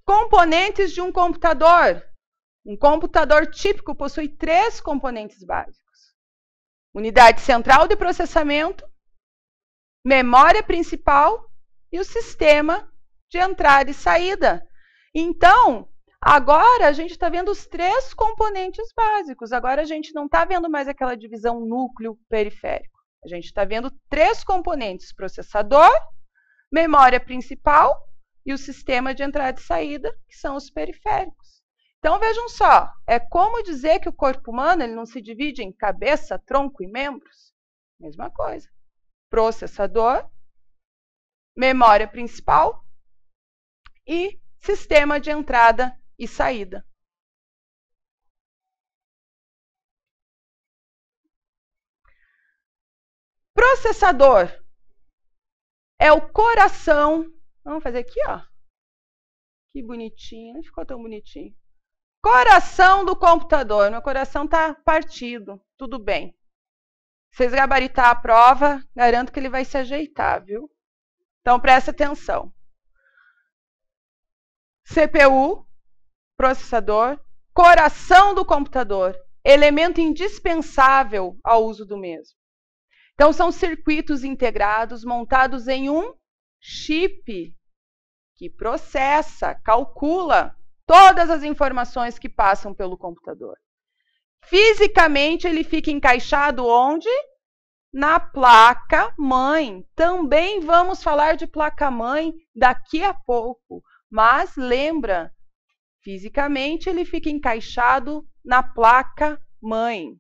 Componentes de um computador. Um computador típico possui 3 componentes básicos. Unidade central de processamento, memória principal e o sistema de entrada e saída. Então, agora a gente está vendo os 3 componentes básicos. Agora a gente não está vendo mais aquela divisão núcleo-periférico. A gente está vendo 3 componentes: processador, memória principal e o sistema de entrada e saída, que são os periféricos. Então, vejam só, é como dizer que o corpo humano ele não se divide em cabeça, tronco e membros? Mesma coisa. Processador, memória principal e sistema de entrada e saída. Processador é o coração. Vamos fazer aqui, ó. Que bonitinho, não ficou tão bonitinho. Coração do computador. Meu coração está partido. Tudo bem. Se vocês gabaritar a prova, garanto que ele vai se ajeitar, viu? Então, presta atenção. CPU, processador, coração do computador, elemento indispensável ao uso do mesmo. Então, são circuitos integrados montados em um chip que processa, calcula todas as informações que passam pelo computador. Fisicamente, ele fica encaixado onde? Na placa-mãe. Também vamos falar de placa-mãe daqui a pouco. Mas lembra, fisicamente, ele fica encaixado na placa-mãe.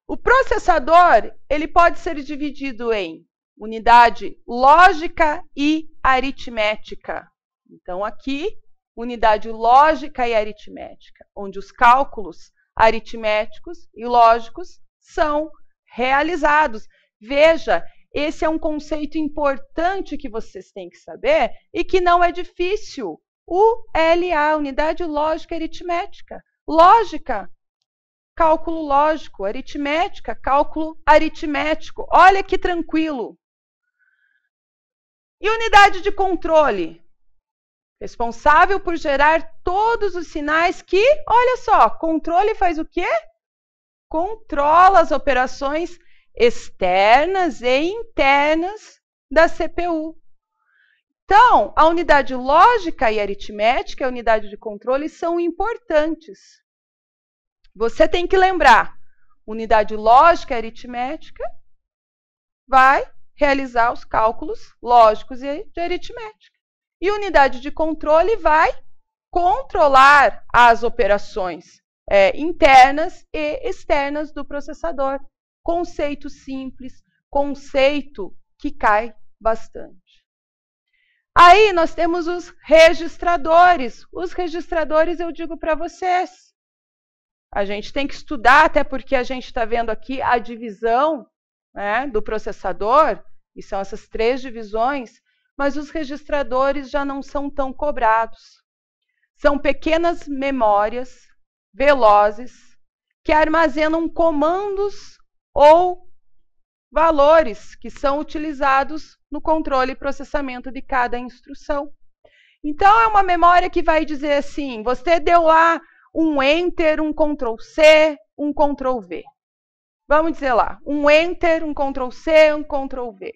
O processador ele pode ser dividido em unidade lógica e aritmética. Então, aqui, unidade lógica e aritmética, onde os cálculos aritméticos e lógicos são realizados. Veja, esse é um conceito importante que vocês têm que saber e que não é difícil. ULA, unidade lógica e aritmética. Lógica, cálculo lógico. Aritmética, cálculo aritmético. Olha que tranquilo. E unidade de controle? Responsável por gerar todos os sinais que, olha só, controle faz o quê? Controla as operações externas e internas da CPU. Então, a unidade lógica e aritmética, a unidade de controle, são importantes. Você tem que lembrar, unidade lógica e aritmética vai realizar os cálculos lógicos e de aritmética. E unidade de controle vai controlar as operações internas e externas do processador. Conceito simples, conceito que cai bastante. Aí nós temos os registradores. Os registradores eu digo para vocês. A gente tem que estudar, até porque a gente está vendo aqui a divisão, né, do processador, e são essas 3 divisões, mas os registradores já não são tão cobrados. São pequenas memórias velozes que armazenam comandos ou valores que são utilizados no controle e processamento de cada instrução. Então, é uma memória que vai dizer assim, você deu lá um Enter, um Ctrl+C, um Ctrl+V. Vamos dizer lá, um Enter, um Ctrl+C, um Ctrl+V.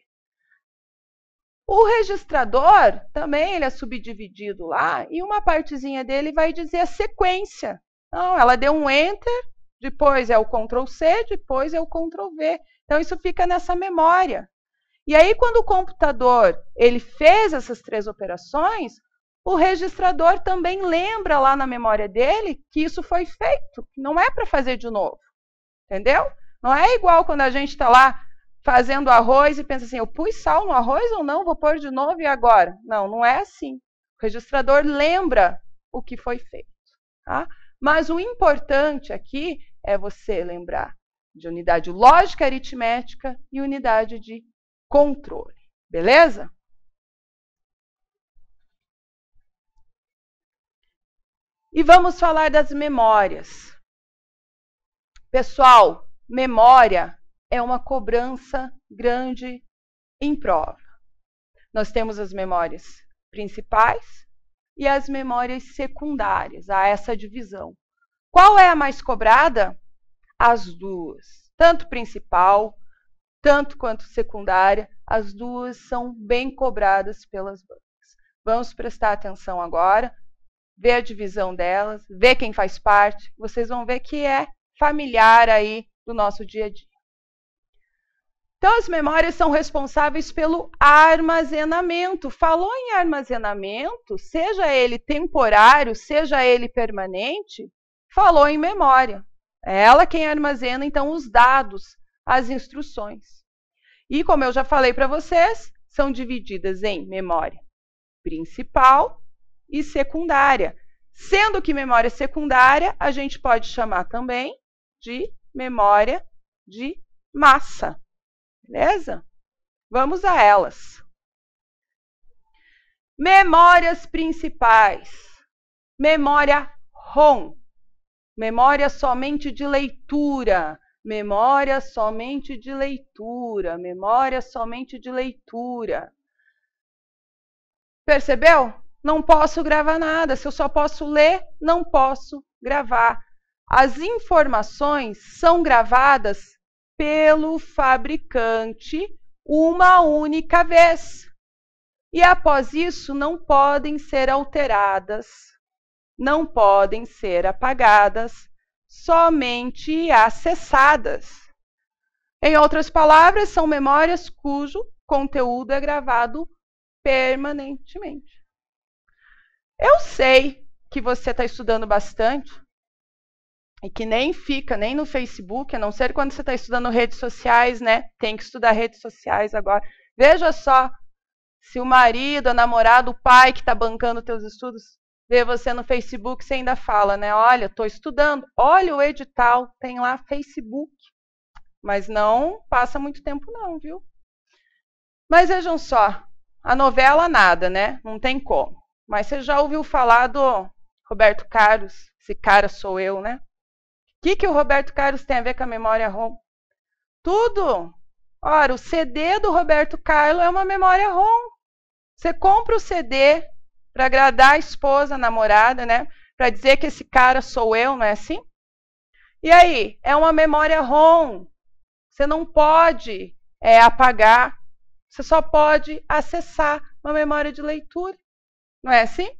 O registrador, também ele é subdividido lá, e uma partezinha dele vai dizer a sequência. Então, ela deu um Enter, depois é o Ctrl+C, depois é o Ctrl+V. Então, isso fica nessa memória. E aí, quando o computador ele fez essas 3 operações, o registrador também lembra lá na memória dele que isso foi feito, não é para fazer de novo. Entendeu? Não é igual quando a gente está lá fazendo arroz e pensa assim, eu pus sal no arroz ou não? Vou pôr de novo e agora? Não, não é assim. O registrador lembra o que foi feito. Tá? Mas o importante aqui é você lembrar de unidade lógica aritmética e unidade de controle. Beleza? E vamos falar das memórias. Pessoal, memória é uma cobrança grande em prova. Nós temos as memórias principais e as memórias secundárias, há essa divisão. Qual é a mais cobrada? As duas. Tanto principal, tanto quanto secundária, as duas são bem cobradas pelas bancas. Vamos prestar atenção agora, ver a divisão delas, ver quem faz parte. Vocês vão ver que é familiar aí do nosso dia a dia. Então, as memórias são responsáveis pelo armazenamento. Falou em armazenamento, seja ele temporário, seja ele permanente, falou em memória. É ela quem armazena, então, os dados, as instruções. E, como eu já falei para vocês, são divididas em memória principal e secundária. Sendo que memória secundária, a gente pode chamar também de memória de massa. Beleza? Vamos a elas. Memórias principais. Memória ROM. Memória somente de leitura. Memória somente de leitura. Memória somente de leitura. Percebeu? Não posso gravar nada. Se eu só posso ler, não posso gravar. As informações são gravadas pelo fabricante uma única vez. E após isso, não podem ser alteradas, não podem ser apagadas, somente acessadas. Em outras palavras, são memórias cujo conteúdo é gravado permanentemente. Eu sei que você está estudando bastante, e que nem fica nem no Facebook, a não ser quando você está estudando redes sociais, né? Tem que estudar redes sociais agora. Veja só, se o marido, a namorada, o pai que está bancando teus estudos, vê você no Facebook, você ainda fala, né? Olha, estou estudando, olha o edital, tem lá Facebook. Mas não passa muito tempo não, viu? Mas vejam só, a novela nada, né? Não tem como. Mas você já ouviu falar do Roberto Carlos? Esse cara sou eu, né? O que o Roberto Carlos tem a ver com a memória ROM? Tudo! Ora, o CD do Roberto Carlos é uma memória ROM. Você compra o CD para agradar a esposa, a namorada, né? Para dizer que esse cara sou eu, não é assim? E aí, é uma memória ROM. Você não pode apagar, você só pode acessar uma memória de leitura. Não é assim?